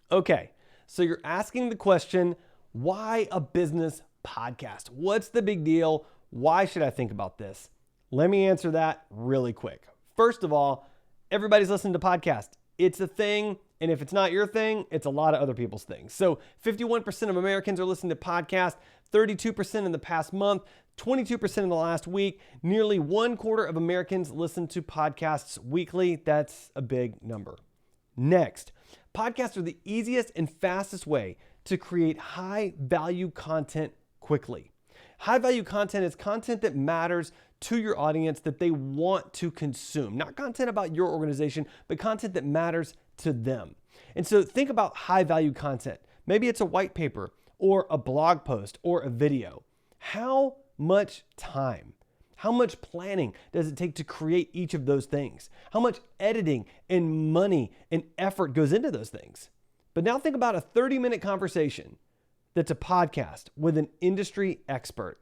Okay, so you're asking the question, why a business podcast? What's the big deal? Why should I think about this? Let me answer that really quick. First of all, everybody's listening to podcasts. It's a thing, and if it's not your thing, it's a lot of other people's things. So 51% of Americans are listening to podcasts, 32% in the past month, 22% in the last week. Nearly 1/4 of Americans listen to podcasts weekly. That's a big number. Next, podcasts are the easiest and fastest way to create high value content quickly. High value content is content that matters to your audience, that they want to consume. Not content about your organization, but content that matters to them. And so think about high value content. Maybe it's a white paper or a blog post or a video. How much time, how much planning does it take to create each of those things? How much editing and money and effort goes into those things? But now think about a 30-minute conversation that's a podcast with an industry expert.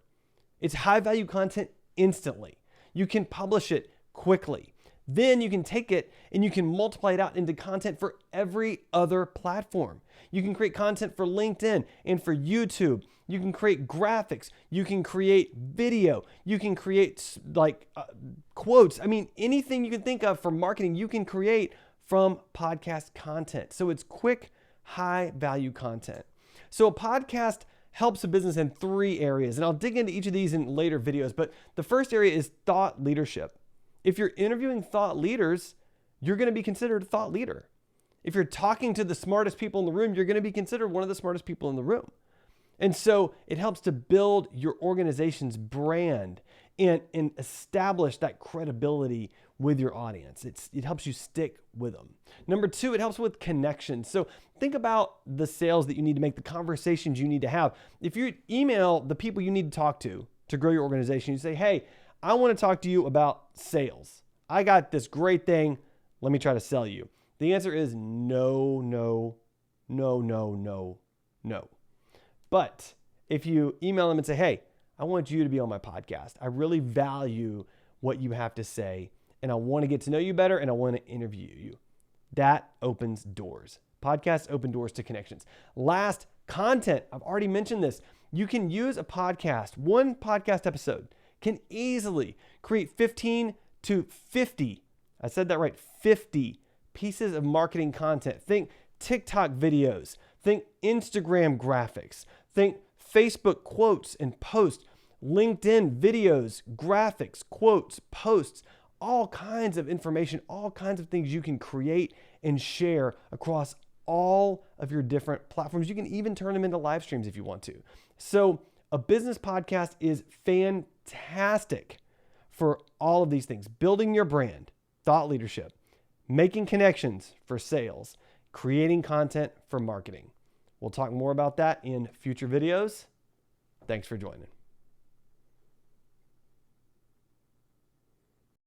It's high value content instantly. You can publish it quickly. Then you can take it and you can multiply it out into content for every other platform. You can create content for LinkedIn and for YouTube. You can create graphics. You can create video. You can create quotes. I mean, anything you can think of for marketing, you can create from podcast content. So it's quick, high value content. So a podcast helps a business in 3 areas, and I'll dig into each of these in later videos, but the first area is thought leadership. If you're interviewing thought leaders, you're going to be considered a thought leader. If you're talking to the smartest people in the room, you're going to be considered one of the smartest people in the room. And so it helps to build your organization's brand and establish that credibility with your audience. It helps you stick with them. Number 2, it helps with connections. So think about the sales that you need to make, the conversations you need to have. If you email the people you need to talk to grow your organization, you say, hey, I want to talk to you about sales. I got this great thing. Let me try to sell you. The answer is no, no, no, no, no, no. But if you email them and say, hey, I want you to be on my podcast. I really value what you have to say, and I want to get to know you better, and I want to interview you. That opens doors. Podcasts open doors to connections. Last, content. I've already mentioned this. You can use a podcast. One podcast episode can easily create 15 to 50, I said that right, 50 pieces of marketing content. Think TikTok videos. Think Instagram graphics. Think Facebook quotes and posts, LinkedIn videos, graphics, quotes, posts, all kinds of information, all kinds of things you can create and share across all of your different platforms. You can even turn them into live streams if you want to. So a business podcast is fantastic for all of these things. Building your brand, thought leadership, making connections for sales, creating content for marketing. We'll talk more about that in future videos. Thanks for joining.